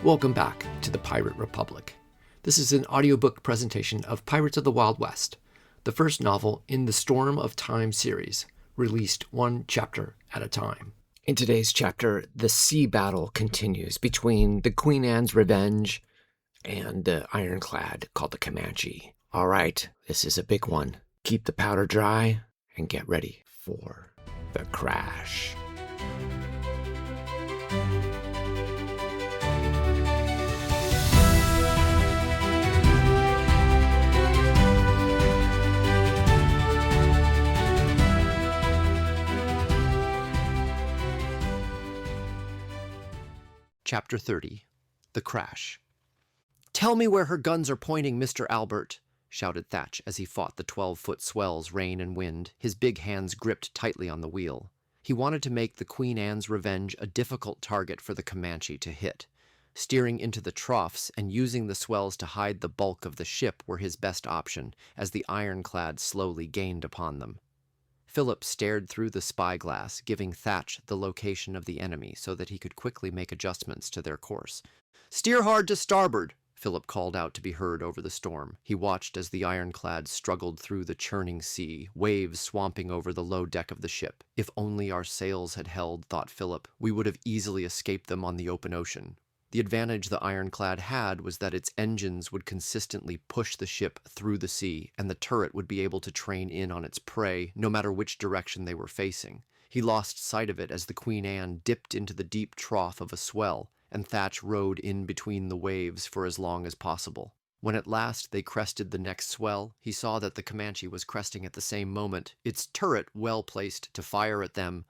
Welcome back to the Pirate Republic. This is an audiobook presentation of Pirates of the Wild West, the first novel in the Storm of Time series, released one chapter at a time. In today's chapter, the sea battle continues between the Queen Anne's Revenge and the Ironclad called the Comanche. All right, this is a big one. Keep the powder dry and get ready for the crash. Chapter 30. The Crash. "Tell me where her guns are pointing, Mr. Albert," shouted Thatch as he fought the 12-foot swells, rain and wind, his big hands gripped tightly on the wheel. He wanted to make the Queen Anne's Revenge a difficult target for the Comanche to hit. Steering into the troughs and using the swells to hide the bulk of the ship were his best option, as the Ironclad slowly gained upon them. Philip stared through the spyglass, giving Thatch the location of the enemy so that he could quickly make adjustments to their course. "Steer hard to starboard," Philip called out to be heard over the storm. He watched as the Ironclad struggled through the churning sea, waves swamping over the low deck of the ship. If only our sails had held, thought Philip, we would have easily escaped them on the open ocean. The advantage the Ironclad had was that its engines would consistently push the ship through the sea, and the turret would be able to train in on its prey, no matter which direction they were facing. He lost sight of it as the Queen Anne dipped into the deep trough of a swell, and Thatch rode in between the waves for as long as possible. When at last they crested the next swell, he saw that the Comanche was cresting at the same moment, its turret well placed to fire at them.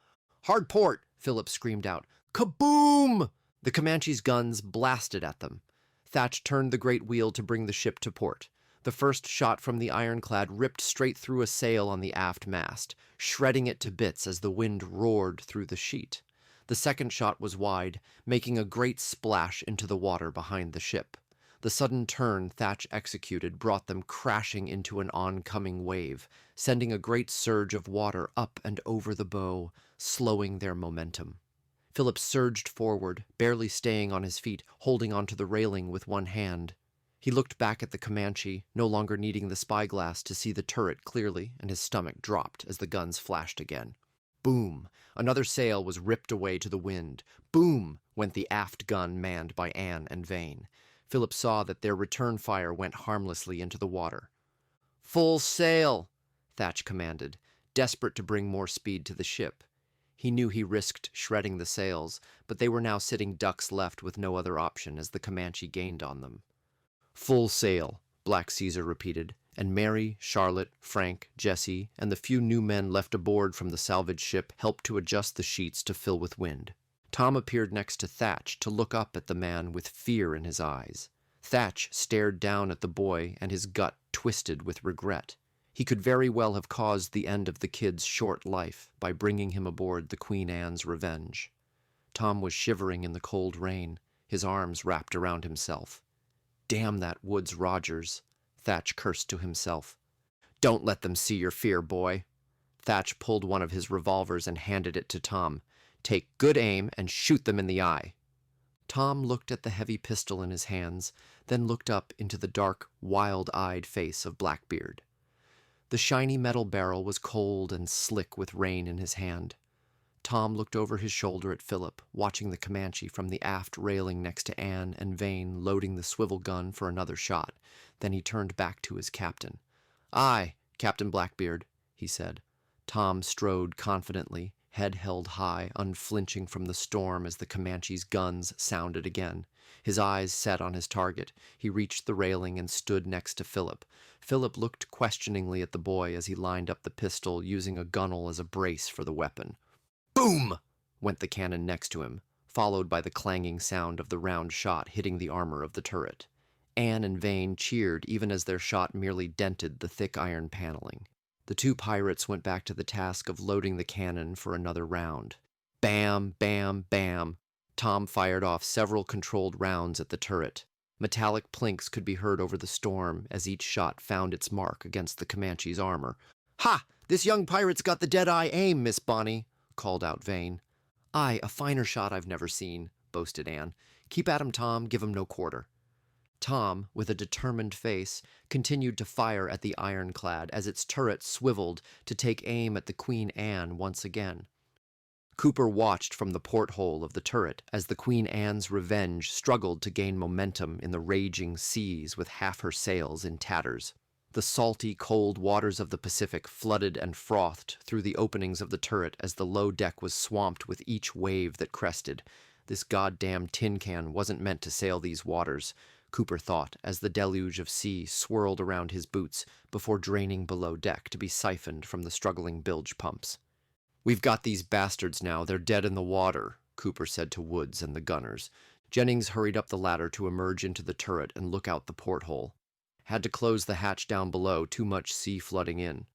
"Hard port!" Philip screamed out. "Kaboom!" The Comanche's guns blasted at them. Thatch turned the great wheel to bring the ship to port. The first shot from the Ironclad ripped straight through a sail on the aft mast, shredding it to bits as the wind roared through the sheet. The second shot was wide, making a great splash into the water behind the ship. The sudden turn Thatch executed brought them crashing into an oncoming wave, sending a great surge of water up and over the bow, slowing their momentum. Philip surged forward, barely staying on his feet, holding onto the railing with one hand. He looked back at the Comanche, no longer needing the spyglass to see the turret clearly, and his stomach dropped as the guns flashed again. Boom! Another sail was ripped away to the wind. Boom! Went the aft gun manned by Anne and Vane. Philip saw that their return fire went harmlessly into the water. "Full sail!" Thatch commanded, desperate to bring more speed to the ship. He knew he risked shredding the sails, but they were now sitting ducks left with no other option as the Comanche gained on them. "Full sail," Black Caesar repeated, and Mary, Charlotte, Frank, Jesse, and the few new men left aboard from the salvage ship helped to adjust the sheets to fill with wind. Tom appeared next to Thatch to look up at the man with fear in his eyes. Thatch stared down at the boy, and his gut twisted with regret. He could very well have caused the end of the kid's short life by bringing him aboard the Queen Anne's Revenge. Tom was shivering in the cold rain, his arms wrapped around himself. "Damn that Woods Rogers," Thatch cursed to himself. "Don't let them see your fear, boy." Thatch pulled one of his revolvers and handed it to Tom. "Take good aim and shoot them in the eye." Tom looked at the heavy pistol in his hands, then looked up into the dark, wild-eyed face of Blackbeard. The shiny metal barrel was cold and slick with rain in his hand. Tom looked over his shoulder at Philip, watching the Comanche from the aft railing next to Anne and Vane loading the swivel gun for another shot. Then he turned back to his captain. "Aye, Captain Blackbeard," he said. Tom strode confidently, head held high, unflinching from the storm as the Comanche's guns sounded again. His eyes set on his target. He reached the railing and stood next to Philip. Philip looked questioningly at the boy as he lined up the pistol, using a gunwale as a brace for the weapon. Boom! Went the cannon next to him, followed by the clanging sound of the round shot hitting the armor of the turret. Anne and Vane cheered even as their shot merely dented the thick iron paneling. The two pirates went back to the task of loading the cannon for another round. Bam, bam, bam. Tom fired off several controlled rounds at the turret. Metallic plinks could be heard over the storm as each shot found its mark against the Comanche's armor. "Ha! This young pirate's got the dead-eye aim, Miss Bonnie," called out Vane. "Aye, a finer shot I've never seen," boasted Anne. Keep at him, Tom. Give him no quarter." Tom, with a determined face, continued to fire at the Ironclad as its turret swiveled to take aim at the Queen Anne once again. Cooper watched from the porthole of the turret as the Queen Anne's Revenge struggled to gain momentum in the raging seas with half her sails in tatters. The salty, cold waters of the Pacific flooded and frothed through the openings of the turret as the low deck was swamped with each wave that crested. This goddamn tin can wasn't meant to sail these waters, Cooper thought, as the deluge of sea swirled around his boots before draining below deck to be siphoned from the struggling bilge pumps. "We've got these bastards now. They're dead in the water," Cooper said to Woods and the gunners. Jennings hurried up the ladder to emerge into the turret and look out the porthole. Had to close the hatch down below, too much sea flooding in.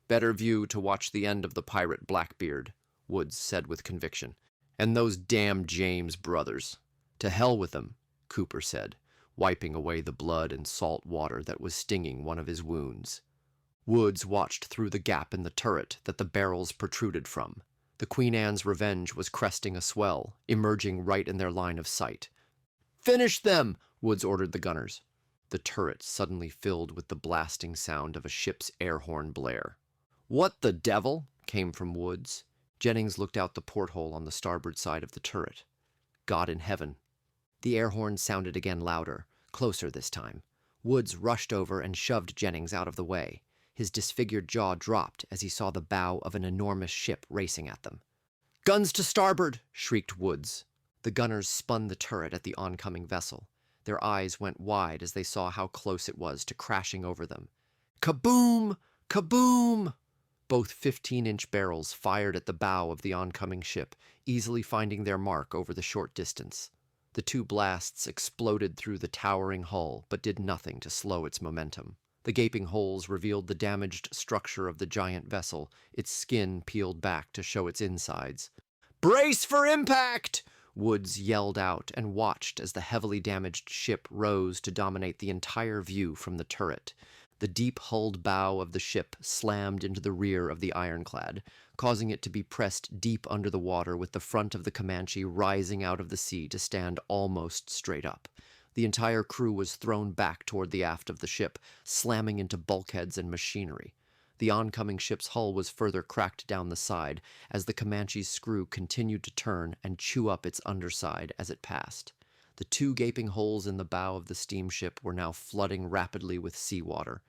"Better view to watch the end of the pirate Blackbeard," Woods said with conviction. "And those damn James brothers." "To hell with them," Cooper said, wiping away the blood and salt water that was stinging one of his wounds. Woods watched through the gap in the turret that the barrels protruded from. The Queen Anne's Revenge was cresting a swell, emerging right in their line of sight. "Finish them!" Woods ordered the gunners. The turret suddenly filled with the blasting sound of a ship's air horn blare. "What the devil?" came from Woods. Jennings looked out the porthole on the starboard side of the turret. "God in heaven." The air horn sounded again louder, closer this time. Woods rushed over and shoved Jennings out of the way. His disfigured jaw dropped as he saw the bow of an enormous ship racing at them. "Guns to starboard!" shrieked Woods. The gunners spun the turret at the oncoming vessel. Their eyes went wide as they saw how close it was to crashing over them. Kaboom! Kaboom! Both 15-inch barrels fired at the bow of the oncoming ship, easily finding their mark over the short distance. The two blasts exploded through the towering hull, but did nothing to slow its momentum. The gaping holes revealed the damaged structure of the giant vessel, its skin peeled back to show its insides. "Brace for impact!" Woods yelled out and watched as the heavily damaged ship rose to dominate the entire view from the turret. The deep-hulled bow of the ship slammed into the rear of the Ironclad, causing it to be pressed deep under the water with the front of the Comanche rising out of the sea to stand almost straight up. The entire crew was thrown back toward the aft of the ship, slamming into bulkheads and machinery. The oncoming ship's hull was further cracked down the side as the Comanche's screw continued to turn and chew up its underside as it passed. The two gaping holes in the bow of the steamship were now flooding rapidly with seawater.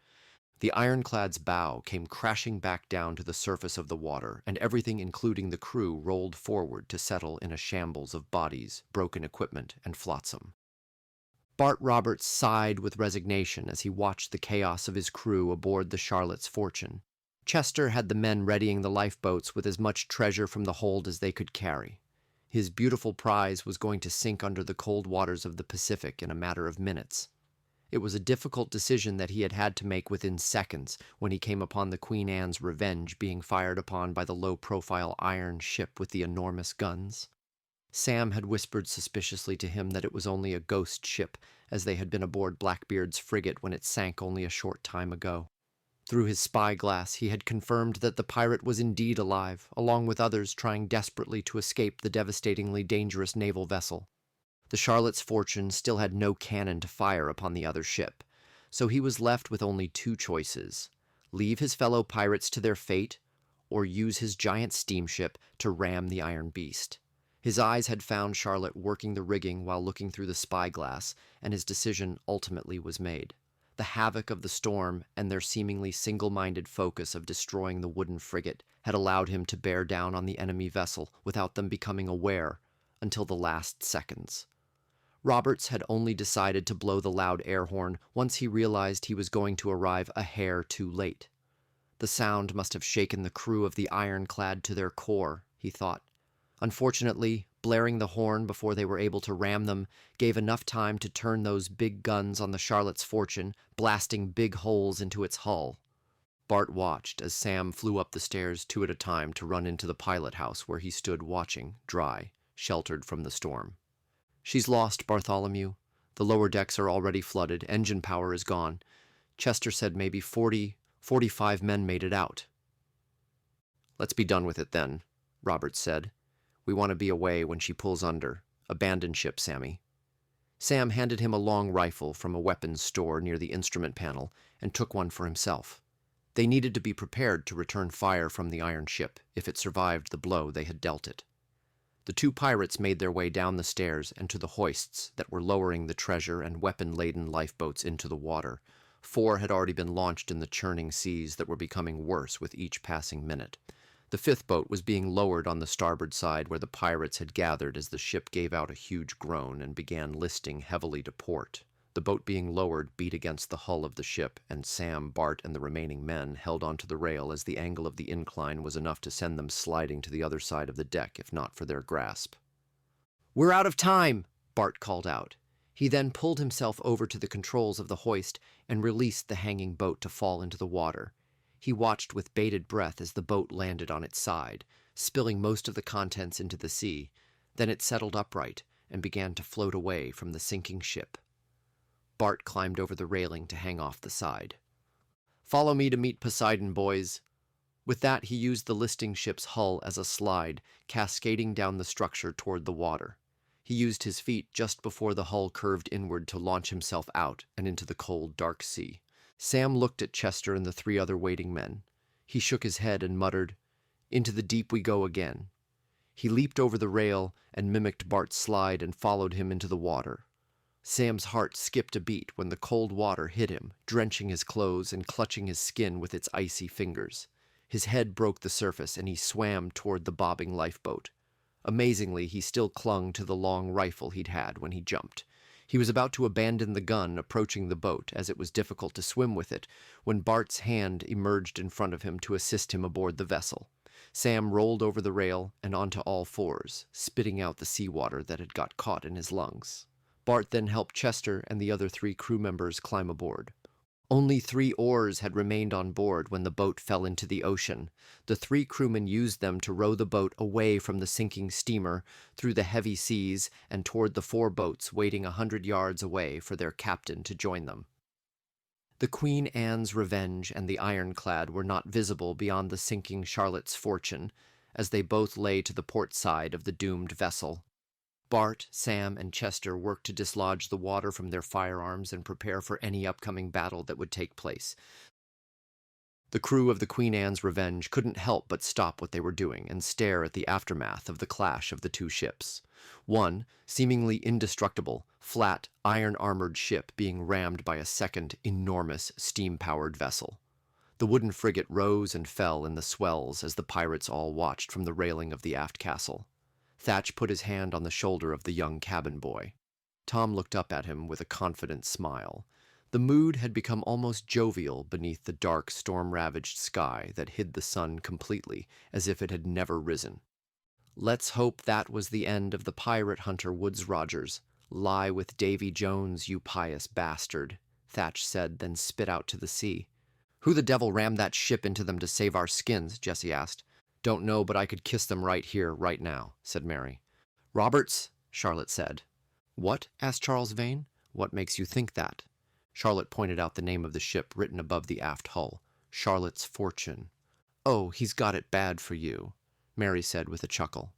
The Ironclad's bow came crashing back down to the surface of the water, and everything including the crew rolled forward to settle in a shambles of bodies, broken equipment, and flotsam. Bart Roberts sighed with resignation as he watched the chaos of his crew aboard the Charlotte's Fortune. Chester had the men readying the lifeboats with as much treasure from the hold as they could carry. His beautiful prize was going to sink under the cold waters of the Pacific in a matter of minutes. It was a difficult decision that he had to make within seconds when he came upon the Queen Anne's Revenge being fired upon by the low-profile iron ship with the enormous guns. Sam had whispered suspiciously to him that it was only a ghost ship, as they had been aboard Blackbeard's frigate when it sank only a short time ago. Through his spyglass, he had confirmed that the pirate was indeed alive, along with others trying desperately to escape the devastatingly dangerous naval vessel. The Charlotte's Fortune still had no cannon to fire upon the other ship, so he was left with only two choices: leave his fellow pirates to their fate, or use his giant steamship to ram the Iron Beast. His eyes had found Charlotte working the rigging while looking through the spyglass, and his decision ultimately was made. The havoc of the storm and their seemingly single-minded focus of destroying the wooden frigate had allowed him to bear down on the enemy vessel without them becoming aware until the last seconds. Roberts had only decided to blow the loud air horn once he realized he was going to arrive a hair too late. The sound must have shaken the crew of the Ironclad to their core, he thought. Unfortunately, blaring the horn before they were able to ram them gave enough time to turn those big guns on the Charlotte's Fortune, blasting big holes into its hull. Bart watched as Sam flew up the stairs two at a time to run into the pilot house where he stood watching, dry, sheltered from the storm. "She's lost, Bartholomew. The lower decks are already flooded. Engine power is gone. Chester said maybe 45 men made it out." "Let's be done with it then," Roberts said. "We want to be away when she pulls under. Abandon ship, Sammy." Sam handed him a long rifle from a weapons store near the instrument panel and took one for himself. They needed to be prepared to return fire from the iron ship if it survived the blow they had dealt it. The two pirates made their way down the stairs and to the hoists that were lowering the treasure and weapon-laden lifeboats into the water. 4 had already been launched in the churning seas that were becoming worse with each passing minute. The 5th boat was being lowered on the starboard side where the pirates had gathered as the ship gave out a huge groan and began listing heavily to port. The boat being lowered beat against the hull of the ship, and Sam, Bart, and the remaining men held onto the rail as the angle of the incline was enough to send them sliding to the other side of the deck if not for their grasp. "We're out of time," Bart called out. He then pulled himself over to the controls of the hoist and released the hanging boat to fall into the water. He watched with bated breath as the boat landed on its side, spilling most of the contents into the sea. Then it settled upright and began to float away from the sinking ship. Bart climbed over the railing to hang off the side. "Follow me to meet Poseidon, boys." With that, he used the listing ship's hull as a slide, cascading down the structure toward the water. He used his feet just before the hull curved inward to launch himself out and into the cold, dark sea. Sam looked at Chester and the 3 other waiting men. He shook his head and muttered, "Into the deep we go again." He leaped over the rail and mimicked Bart's slide and followed him into the water. Sam's heart skipped a beat when the cold water hit him, drenching his clothes and clutching his skin with its icy fingers. His head broke the surface and he swam toward the bobbing lifeboat. Amazingly, he still clung to the long rifle he'd had when he jumped. He was about to abandon the gun approaching the boat, as it was difficult to swim with it, when Bart's hand emerged in front of him to assist him aboard the vessel. Sam rolled over the rail and onto all 4s, spitting out the seawater that had got caught in his lungs. Bart then helped Chester and the other 3 crew members climb aboard. Only 3 oars had remained on board when the boat fell into the ocean. The 3 crewmen used them to row the boat away from the sinking steamer through the heavy seas and toward the 4 boats waiting 100 yards away for their captain to join them. The Queen Anne's Revenge and the Ironclad were not visible beyond the sinking Charlotte's Fortune, as they both lay to the port side of the doomed vessel. Bart, Sam, and Chester worked to dislodge the water from their firearms and prepare for any upcoming battle that would take place. The crew of the Queen Anne's Revenge couldn't help but stop what they were doing and stare at the aftermath of the clash of the 2 ships. One, seemingly indestructible, flat, iron-armored ship being rammed by a second, enormous, steam-powered vessel. The wooden frigate rose and fell in the swells as the pirates all watched from the railing of the aft castle. Thatch put his hand on the shoulder of the young cabin boy. Tom looked up at him with a confident smile. The mood had become almost jovial beneath the dark, storm-ravaged sky that hid the sun completely, as if it had never risen. "Let's hope that was the end of the pirate hunter Woodes Rogers. Lie with Davy Jones, you pious bastard," Thatch said, then spit out to the sea. "Who the devil rammed that ship into them to save our skins?" Jesse asked. "Don't know, but I could kiss them right here, right now," said Mary. "Roberts," Charlotte said. "What?" asked Charles Vane. "What makes you think that?" Charlotte pointed out the name of the ship written above the aft hull. Charlotte's Fortune. "Oh, he's got it bad for you," Mary said with a chuckle.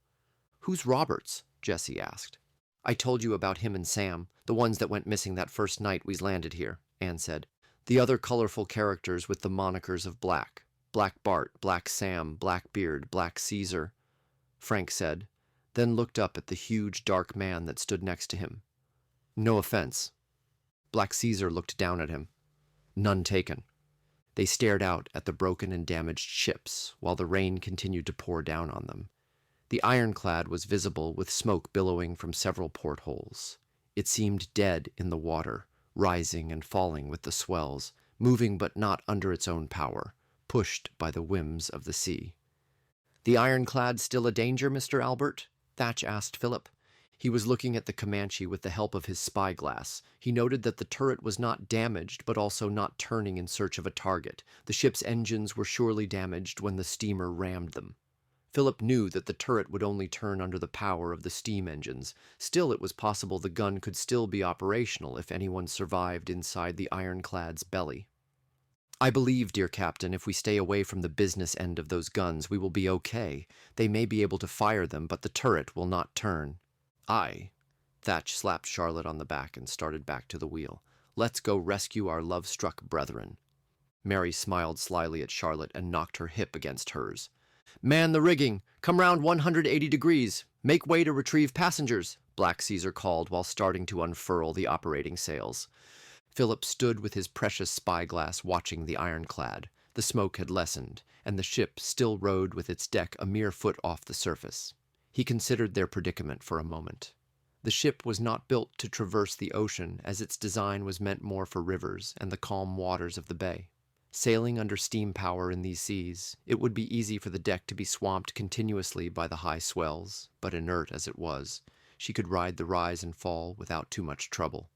"Who's Roberts?" Jesse asked. "I told you about him and Sam, the ones that went missing that first night we landed here," Anne said. "The other colorful characters with the monikers of Black. Black Bart, Black Sam, Blackbeard, Black Caesar," Frank said, then looked up at the huge dark man that stood next to him. "No offense." Black Caesar looked down at him. "None taken." They stared out at the broken and damaged ships while the rain continued to pour down on them. The Ironclad was visible with smoke billowing from several portholes. It seemed dead in the water, rising and falling with the swells, moving but not under its own power, pushed by the whims of the sea. "The Ironclad still a danger, Mr. Albert?" Thatch asked Philip. He was looking at the Comanche with the help of his spyglass. He noted that the turret was not damaged, but also not turning in search of a target. The ship's engines were surely damaged when the steamer rammed them. Philip knew that the turret would only turn under the power of the steam engines. Still, it was possible the gun could still be operational if anyone survived inside the Ironclad's belly. "I believe, dear Captain, if we stay away from the business end of those guns, we will be okay. They may be able to fire them, but the turret will not turn." "Aye," Thatch slapped Charlotte on the back and started back to the wheel. "Let's go rescue our love-struck brethren." Mary smiled slyly at Charlotte and knocked her hip against hers. "Man the rigging! Come round 180 degrees! Make way to retrieve passengers!" Black Caesar called while starting to unfurl the operating sails. Philip stood with his precious spyglass watching the Ironclad. The smoke had lessened, and the ship still rode with its deck a mere foot off the surface. He considered their predicament for a moment. The ship was not built to traverse the ocean, as its design was meant more for rivers and the calm waters of the bay. Sailing under steam power in these seas, it would be easy for the deck to be swamped continuously by the high swells, but inert as it was, she could ride the rise and fall without too much trouble.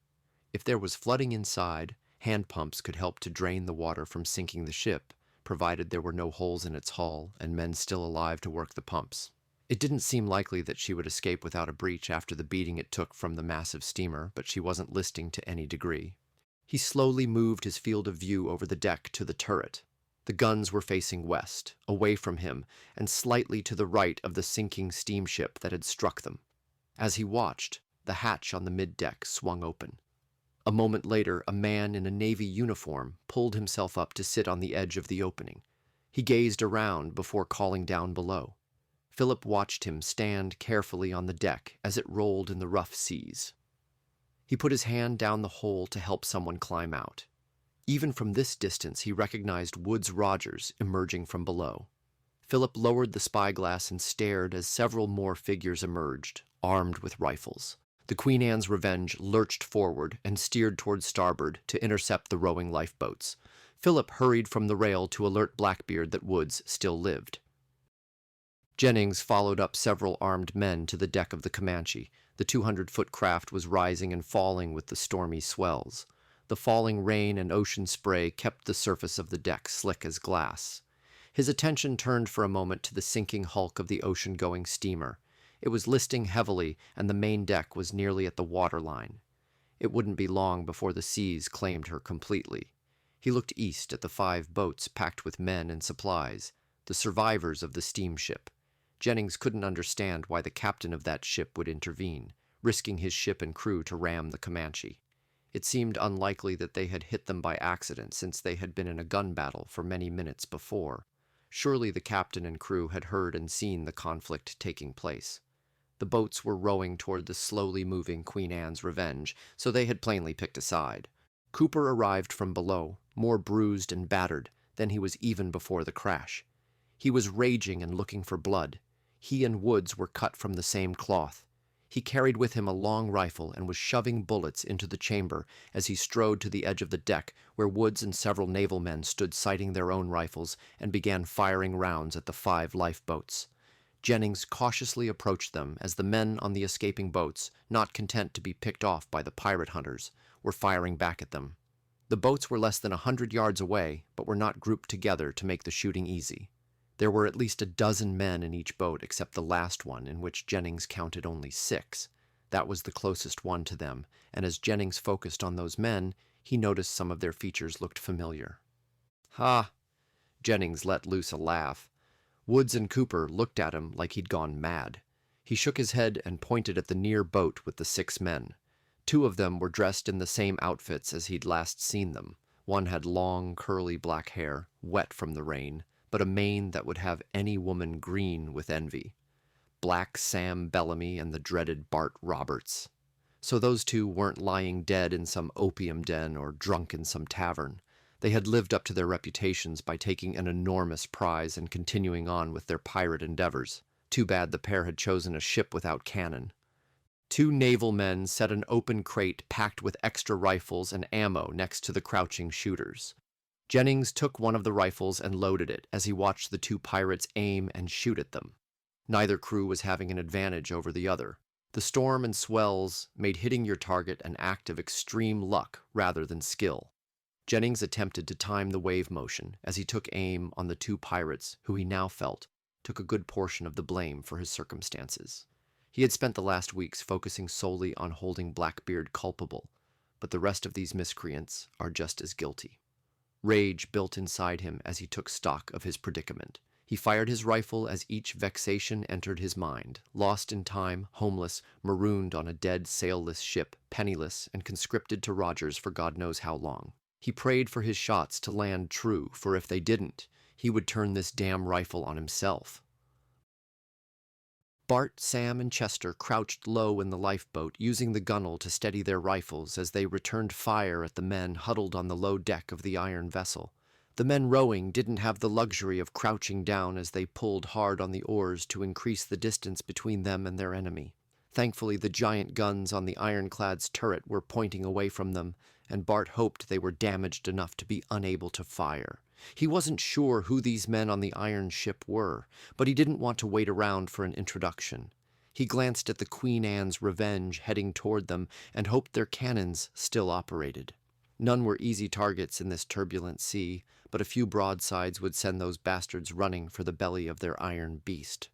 If there was flooding inside, hand pumps could help to drain the water from sinking the ship, provided there were no holes in its hull and men still alive to work the pumps. It didn't seem likely that she would escape without a breach after the beating it took from the massive steamer, but she wasn't listing to any degree. He slowly moved his field of view over the deck to the turret. The guns were facing west, away from him, and slightly to the right of the sinking steamship that had struck them. As he watched, the hatch on the middeck swung open. A moment later, a man in a Navy uniform pulled himself up to sit on the edge of the opening. He gazed around before calling down below. Philip watched him stand carefully on the deck as it rolled in the rough seas. He put his hand down the hole to help someone climb out. Even from this distance, he recognized Woods Rogers emerging from below. Philip lowered the spyglass and stared as several more figures emerged, armed with rifles. The Queen Anne's Revenge lurched forward and steered toward starboard to intercept the rowing lifeboats. Philip hurried from the rail to alert Blackbeard that Woods still lived. Jennings followed up several armed men to the deck of the Comanche. The 200-foot craft was rising and falling with the stormy swells. The falling rain and ocean spray kept the surface of the deck slick as glass. His attention turned for a moment to the sinking hulk of the ocean-going steamer. It was listing heavily, and the main deck was nearly at the waterline. It wouldn't be long before the seas claimed her completely. He looked east at the 5 boats packed with men and supplies, the survivors of the steamship. Jennings couldn't understand why the captain of that ship would intervene, risking his ship and crew to ram the Comanche. It seemed unlikely that they had hit them by accident, since they had been in a gun battle for many minutes before. Surely the captain and crew had heard and seen the conflict taking place. The boats were rowing toward the slowly moving Queen Anne's Revenge, so they had plainly picked a side. Cooper arrived from below, more bruised and battered than he was even before the crash. He was raging and looking for blood. He and Woods were cut from the same cloth. He carried with him a long rifle and was shoving bullets into the chamber as he strode to the edge of the deck, where Woods and several naval men stood sighting their own rifles and began firing rounds at the 5 lifeboats. Jennings cautiously approached them as the men on the escaping boats, not content to be picked off by the pirate hunters, were firing back at them. The boats were less than 100 yards away, but were not grouped together to make the shooting easy. There were at least a dozen men in each boat except the last one, in which Jennings counted only 6. That was the closest one to them, and as Jennings focused on those men, he noticed some of their features looked familiar. "Ha!" Jennings let loose a laugh. Woods and Cooper looked at him like he'd gone mad. He shook his head and pointed at the near boat with the 6 men. 2 of them were dressed in the same outfits as he'd last seen them. One had long, curly black hair, wet from the rain, but a mane that would have any woman green with envy. Black Sam Bellamy and the dreaded Bart Roberts. So those 2 weren't lying dead in some opium den or drunk in some tavern. They had lived up to their reputations by taking an enormous prize and continuing on with their pirate endeavors. Too bad the pair had chosen a ship without cannon. 2 naval men set an open crate packed with extra rifles and ammo next to the crouching shooters. Jennings took one of the rifles and loaded it as he watched the 2 pirates aim and shoot at them. Neither crew was having an advantage over the other. The storm and swells made hitting your target an act of extreme luck rather than skill. Jennings attempted to time the wave motion as he took aim on the 2 pirates who he now felt took a good portion of the blame for his circumstances. He had spent the last weeks focusing solely on holding Blackbeard culpable, but the rest of these miscreants are just as guilty. Rage built inside him as he took stock of his predicament. He fired his rifle as each vexation entered his mind, lost in time, homeless, marooned on a dead, sailless ship, penniless, and conscripted to Rogers for God knows how long. He prayed for his shots to land true, for if they didn't, he would turn this damn rifle on himself. Bart, Sam, and Chester crouched low in the lifeboat, using the gunwale to steady their rifles as they returned fire at the men huddled on the low deck of the iron vessel. The men rowing didn't have the luxury of crouching down as they pulled hard on the oars to increase the distance between them and their enemy. Thankfully, the giant guns on the Ironclad's turret were pointing away from them, and Bart hoped they were damaged enough to be unable to fire. He wasn't sure who these men on the iron ship were, but he didn't want to wait around for an introduction. He glanced at the Queen Anne's Revenge heading toward them and hoped their cannons still operated. None were easy targets in this turbulent sea, but a few broadsides would send those bastards running for the belly of their iron beast.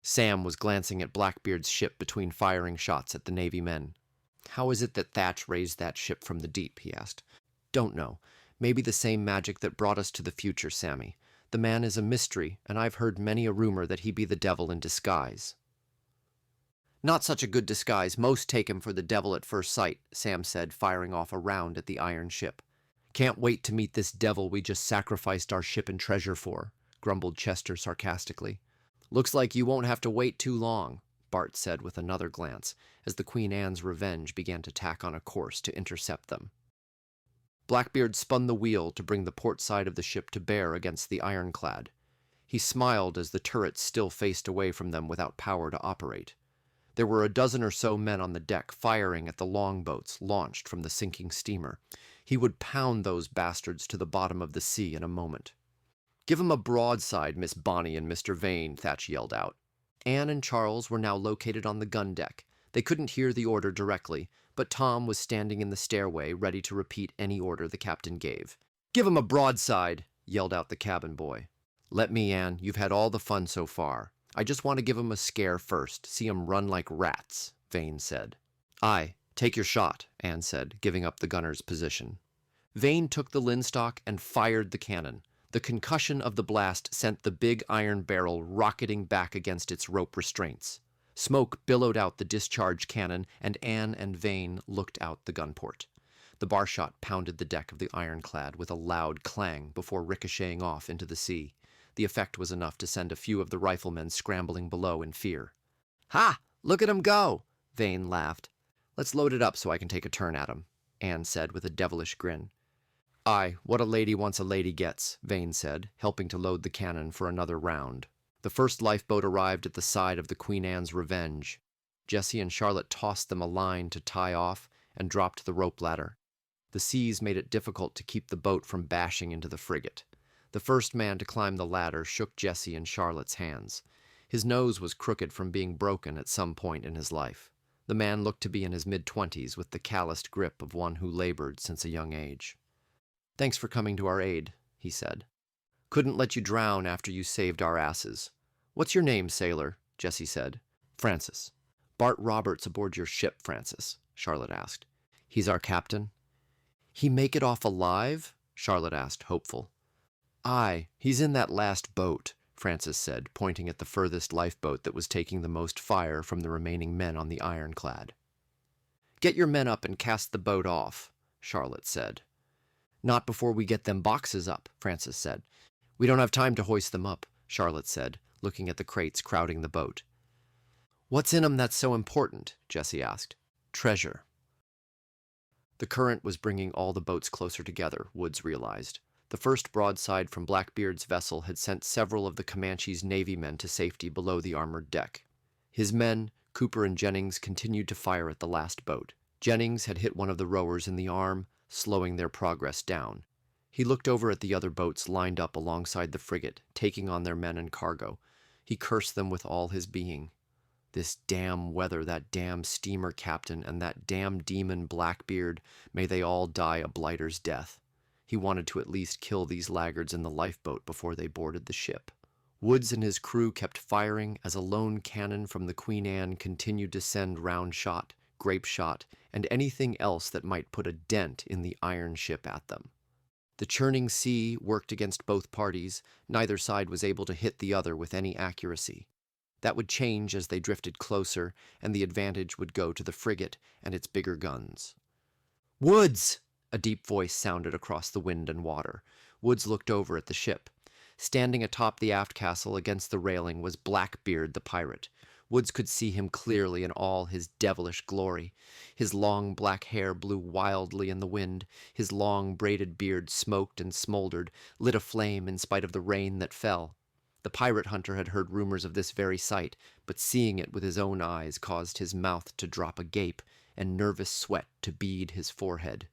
Sam was glancing at Blackbeard's ship between firing shots at the Navy men. "How is it that Thatch raised that ship from the deep?" he asked. "Don't know. Maybe the same magic that brought us to the future, Sammy. The man is a mystery, and I've heard many a rumor that he be the devil in disguise." "Not such a good disguise. Most take him for the devil at first sight," Sam said, firing off a round at the iron ship. "Can't wait to meet this devil we just sacrificed our ship and treasure for," grumbled Chester sarcastically. "Looks like you won't have to wait too long," Bart said with another glance, as the Queen Anne's Revenge began to tack on a course to intercept them. Blackbeard spun the wheel to bring the port side of the ship to bear against the Ironclad. He smiled as the turrets still faced away from them without power to operate. There were a dozen or so men on the deck firing at the longboats launched from the sinking steamer. He would pound those bastards to the bottom of the sea in a moment. "Give 'em a broadside, Miss Bonnie and Mr. Vane," Thatch yelled out. Anne and Charles were now located on the gun deck. They couldn't hear the order directly, but Tom was standing in the stairway, ready to repeat any order the captain gave. "Give 'em a broadside," yelled out the cabin boy. "Let me, Anne. You've had all the fun so far. I just want to give 'em a scare first, see 'em run like rats," Vane said. "Aye, take your shot," Anne said, giving up the gunner's position. Vane took the linstock and fired the cannon. The concussion of the blast sent the big iron barrel rocketing back against its rope restraints. Smoke billowed out the discharged cannon, and Anne and Vane looked out the gunport. The bar shot pounded the deck of the Ironclad with a loud clang before ricocheting off into the sea. The effect was enough to send a few of the riflemen scrambling below in fear. "Ha! Look at 'em go!" Vane laughed. "Let's load it up so I can take a turn at 'em," Anne said with a devilish grin. "Aye, what a lady wants a lady gets," Vane said, helping to load the cannon for another round. The first lifeboat arrived at the side of the Queen Anne's Revenge. Jessie and Charlotte tossed them a line to tie off and dropped the rope ladder. The seas made it difficult to keep the boat from bashing into the frigate. The first man to climb the ladder shook Jessie and Charlotte's hands. His nose was crooked from being broken at some point in his life. The man looked to be in his mid-20s with the calloused grip of one who labored since a young age. "Thanks for coming to our aid," he said. "Couldn't let you drown after you saved our asses." "What's your name, sailor?" Jessie said. "Francis." "Bart Roberts aboard your ship, Francis?" Charlotte asked. "He's our captain." "He make it off alive?" Charlotte asked, hopeful. "Aye, he's in that last boat," Francis said, pointing at the furthest lifeboat that was taking the most fire from the remaining men on the Ironclad. "Get your men up and cast the boat off," Charlotte said. "Not before we get them boxes up," Francis said. "We don't have time to hoist them up," Charlotte said, looking at the crates crowding the boat. "What's in 'em that's so important?" Jessie asked. "Treasure." The current was bringing all the boats closer together, Woods realized. The first broadside from Blackbeard's vessel had sent several of the Comanche's Navy men to safety below the armored deck. His men, Cooper and Jennings, continued to fire at the last boat. Jennings had hit one of the rowers in the arm, slowing their progress down. He looked over at the other boats lined up alongside the frigate, taking on their men and cargo. He cursed them with all his being. This damn weather, that damn steamer captain, and that damn demon Blackbeard, may they all die a blighter's death. He wanted to at least kill these laggards in the lifeboat before they boarded the ship. Woods and his crew kept firing as a lone cannon from the Queen Anne continued to send round shot, grape shot, and anything else that might put a dent in the iron ship at them. The churning sea worked against both parties. Neither side was able to hit the other with any accuracy. That would change as they drifted closer, and the advantage would go to the frigate and its bigger guns. "Woods!" A deep voice sounded across the wind and water. Woods looked over at the ship. Standing atop the aft castle against the railing was Blackbeard the pirate. Woods could see him clearly in all his devilish glory. His long black hair blew wildly in the wind. His long braided beard smoked and smoldered, lit aflame in spite of the rain that fell. The pirate hunter had heard rumors of this very sight, but seeing it with his own eyes caused his mouth to drop agape and nervous sweat to bead his forehead,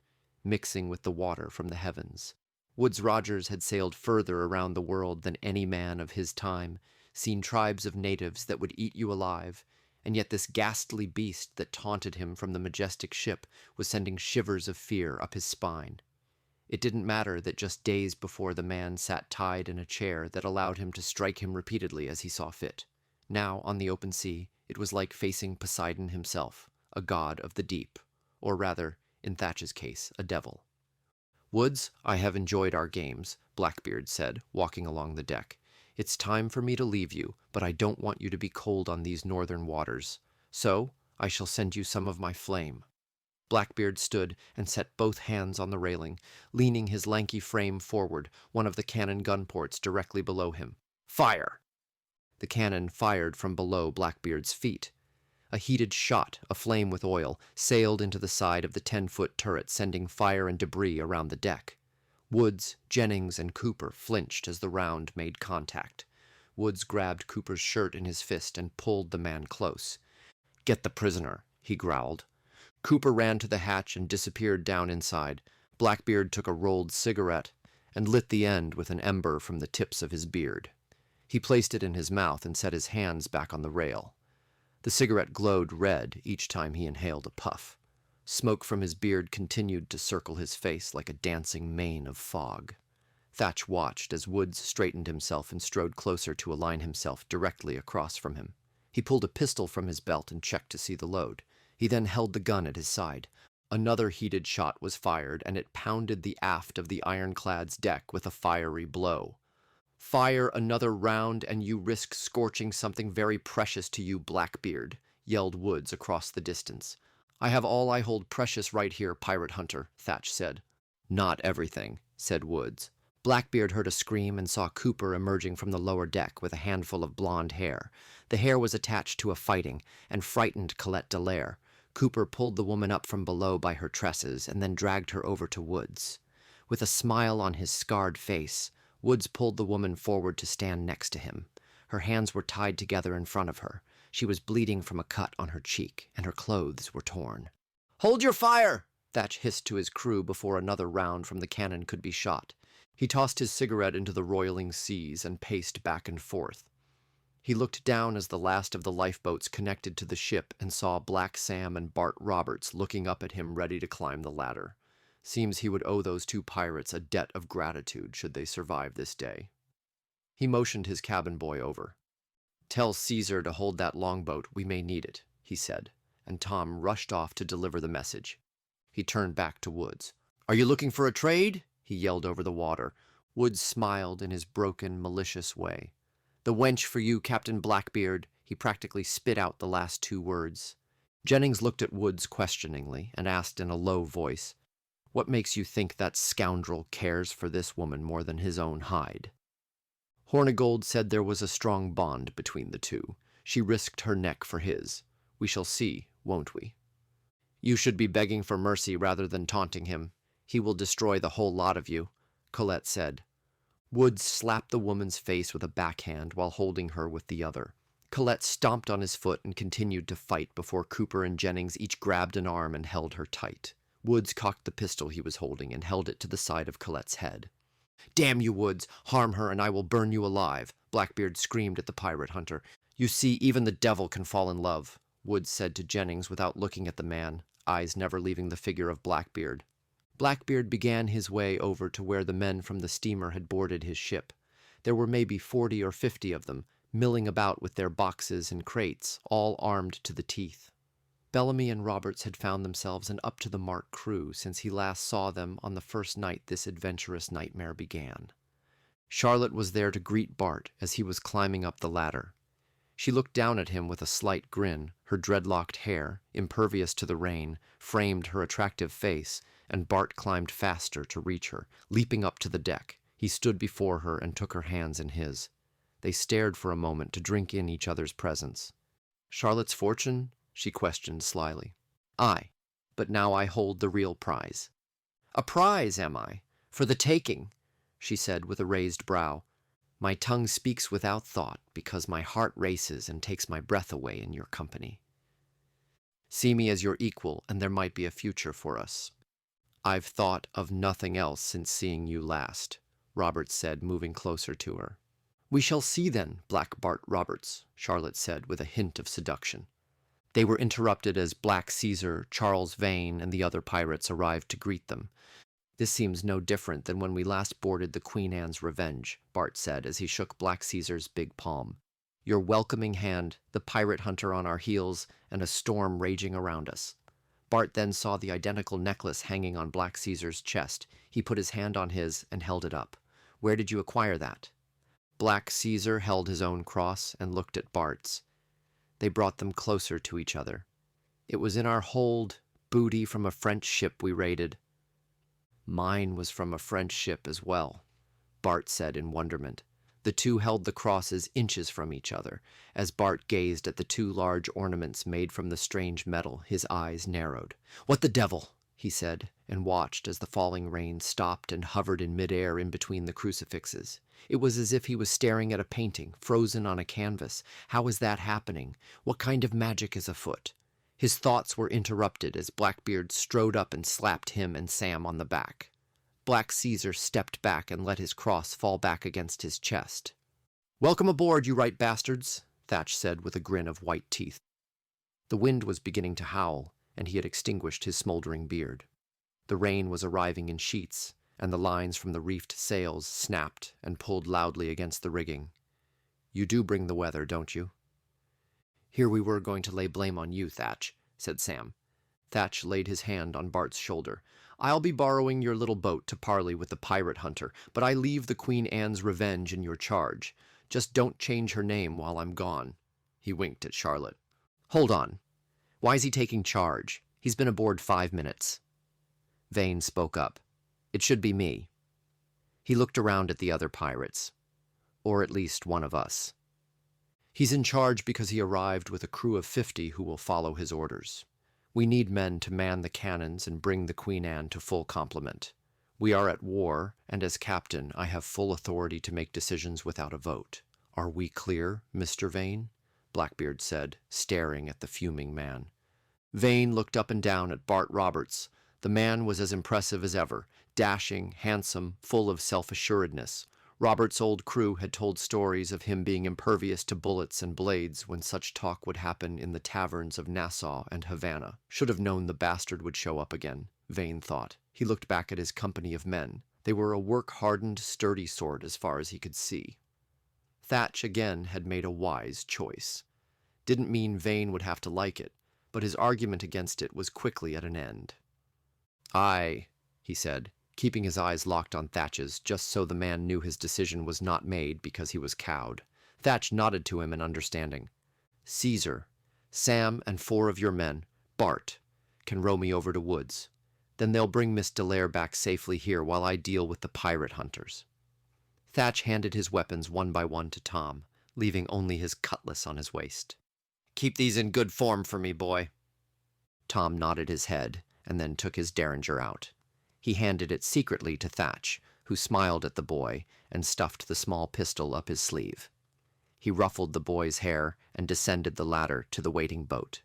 mixing with the water from the heavens. Woodes Rogers had sailed further around the world than any man of his time, seen tribes of natives that would eat you alive, and yet this ghastly beast that taunted him from the majestic ship was sending shivers of fear up his spine. It didn't matter that just days before the man sat tied in a chair that allowed him to strike him repeatedly as he saw fit. Now, on the open sea, it was like facing Poseidon himself, a god of the deep, or rather, in Thatch's case, a devil. "Woods, I have enjoyed our games," Blackbeard said, walking along the deck. "It's time for me to leave you, but I don't want you to be cold on these northern waters. So, I shall send you some of my flame." Blackbeard stood and set both hands on the railing, leaning his lanky frame forward, one of the cannon gun ports directly below him. "Fire!" The cannon fired from below Blackbeard's feet. A heated shot, aflame with oil, sailed into the side of the 10-foot turret, sending fire and debris around the deck. Woods, Jennings, and Cooper flinched as the round made contact. Woods grabbed Cooper's shirt in his fist and pulled the man close. "Get the prisoner," he growled. Cooper ran to the hatch and disappeared down inside. Blackbeard took a rolled cigarette and lit the end with an ember from the tips of his beard. He placed it in his mouth and set his hands back on the rail. The cigarette glowed red each time he inhaled a puff. Smoke from his beard continued to circle his face like a dancing mane of fog. Thatch watched as Woods straightened himself and strode closer to align himself directly across from him. He pulled a pistol from his belt and checked to see the load. He then held the gun at his side. Another heated shot was fired, and it pounded the aft of the Ironclad's deck with a fiery blow. "Fire another round, and you risk scorching something very precious to you, Blackbeard," yelled Woods across the distance. "I have all I hold precious right here, pirate hunter," Thatch said. "Not everything," said Woods. Blackbeard heard a scream and saw Cooper emerging from the lower deck with a handful of blonde hair. The hair was attached to a fighting and frightened Colette Delaire. Cooper pulled the woman up from below by her tresses and then dragged her over to Woods. With a smile on his scarred face, Woods pulled the woman forward to stand next to him. Her hands were tied together in front of her. She was bleeding from a cut on her cheek, and her clothes were torn. "Hold your fire!" Thatch hissed to his crew before another round from the cannon could be shot. He tossed his cigarette into the roiling seas and paced back and forth. He looked down as the last of the lifeboats connected to the ship and saw Black Sam and Bart Roberts looking up at him ready to climb the ladder. Seems he would owe those two pirates a debt of gratitude should they survive this day. He motioned his cabin boy over. "Tell Caesar to hold that longboat, we may need it," he said, and Tom rushed off to deliver the message. He turned back to Woods. "Are you looking for a trade?" he yelled over the water. Woods smiled in his broken, malicious way. "The wench for you, Captain Blackbeard." He practically spit out the last two words. Jennings looked at Woods questioningly and asked in a low voice, "What makes you think that scoundrel cares for this woman more than his own hide?" Hornigold said there was a strong bond between the two. She risked her neck for his. We shall see, won't we? "You should be begging for mercy rather than taunting him. He will destroy the whole lot of you," Colette said. Woods slapped the woman's face with a backhand while holding her with the other. Colette stomped on his foot and continued to fight before Cooper and Jennings each grabbed an arm and held her tight. Woods cocked the pistol he was holding and held it to the side of Colette's head. "Damn you, Woods! Harm her and I will burn you alive!" Blackbeard screamed at the pirate hunter. "You see, even the devil can fall in love," Woods said to Jennings without looking at the man, eyes never leaving the figure of Blackbeard. Blackbeard began his way over to where the men from the steamer had boarded his ship. There were maybe 40 or 50 of them, milling about with their boxes and crates, all armed to the teeth. Bellamy and Roberts had found themselves an up-to-the-mark crew since he last saw them on the first night this adventurous nightmare began. Charlotte was there to greet Bart as he was climbing up the ladder. She looked down at him with a slight grin. Her dreadlocked hair, impervious to the rain, framed her attractive face, and Bart climbed faster to reach her. Leaping up to the deck, he stood before her and took her hands in his. They stared for a moment to drink in each other's presence. "Charlotte's fortune?" she questioned slyly. "Aye, but now I hold the real prize." "A prize, am I? For the taking," she said with a raised brow. "My tongue speaks without thought, because my heart races and takes my breath away in your company. See me as your equal, and there might be a future for us." "I've thought of nothing else since seeing you last," Roberts said, moving closer to her. "We shall see then, Black Bart Roberts," Charlotte said with a hint of seduction. They were interrupted as Black Caesar, Charles Vane, and the other pirates arrived to greet them. "This seems no different than when we last boarded the Queen Anne's Revenge," Bart said as he shook Black Caesar's big palm. "Your welcoming hand, the pirate hunter on our heels, and a storm raging around us." Bart then saw the identical necklace hanging on Black Caesar's chest. He put his hand on his and held it up. "Where did you acquire that?" Black Caesar held his own cross and looked at Bart's. They brought them closer to each other. "It was in our hold, booty from a French ship we raided." "Mine was from a French ship as well," Bart said in wonderment. The two held the crosses inches from each other. As Bart gazed at the two large ornaments made from the strange metal, his eyes narrowed. "What the devil?" he said, and watched as the falling rain stopped and hovered in midair in between the crucifixes. It was as if he was staring at a painting, frozen on a canvas. How is that happening? What kind of magic is afoot? His thoughts were interrupted as Blackbeard strode up and slapped him and Sam on the back. Black Caesar stepped back and let his cross fall back against his chest. "Welcome aboard, you right bastards," Thatch said with a grin of white teeth. The wind was beginning to howl, and he had extinguished his smoldering beard. The rain was arriving in sheets, and the lines from the reefed sails snapped and pulled loudly against the rigging. "You do bring the weather, don't you?" "Here we were going to lay blame on you, Thatch," said Sam. Thatch laid his hand on Bart's shoulder. "I'll be borrowing your little boat to parley with the pirate hunter, but I leave the Queen Anne's Revenge in your charge. Just don't change her name while I'm gone." He winked at Charlotte. "Hold on. Why's he taking charge? He's been aboard 5 minutes. Vane spoke up. "It should be me." He looked around at the other pirates. "Or at least one of us. He's in charge because he arrived with a crew of 50 who will follow his orders. We need men to man the cannons and bring the Queen Anne to full complement. We are at war, and as captain I have full authority to make decisions without a vote. Are we clear, Mr. Vane?" Blackbeard said, staring at the fuming man. Vane looked up and down at Bart Roberts. The man was as impressive as ever, dashing, handsome, full of self-assuredness. Robert's old crew had told stories of him being impervious to bullets and blades when such talk would happen in the taverns of Nassau and Havana. Should have known the bastard would show up again, Vane thought. He looked back at his company of men. They were a work-hardened, sturdy sort as far as he could see. Thatch again had made a wise choice. Didn't mean Vane would have to like it, but his argument against it was quickly at an end. "Aye," he said, keeping his eyes locked on Thatch's, just so the man knew his decision was not made because he was cowed. Thatch nodded to him in understanding. "Caesar, Sam and 4 of your men, Bart, can row me over to Woods. Then they'll bring Miss Dallaire back safely here while I deal with the pirate hunters." Thatch handed his weapons one by one to Tom, leaving only his cutlass on his waist. "Keep these in good form for me, boy." Tom nodded his head and then took his derringer out. He handed it secretly to Thatch, who smiled at the boy and stuffed the small pistol up his sleeve. He ruffled the boy's hair and descended the ladder to the waiting boat.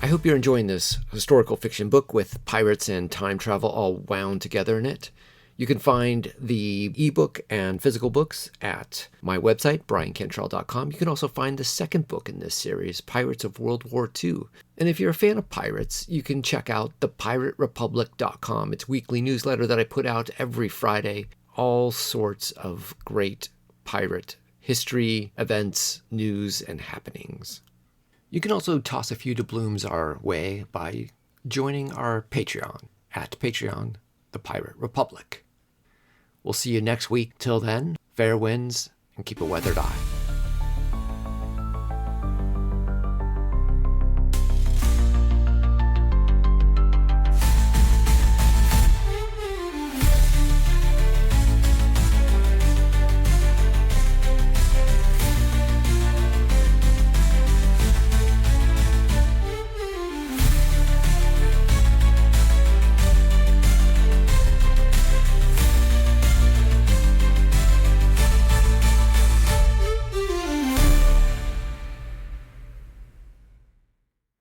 I hope you're enjoying this historical fiction book with pirates and time travel all wound together in it. You can find the ebook and physical books at my website, briancantrell.com. You can also find the second book in this series, Pirates of World War II. And if you're a fan of pirates, you can check out thepiraterepublic.com. It's a weekly newsletter that I put out every Friday. All sorts of great pirate history, events, news, and happenings. You can also toss a few doubloons our way by joining our Patreon at Patreon, The Pirate Republic. We'll see you next week. Till then, fair winds and keep a weathered eye.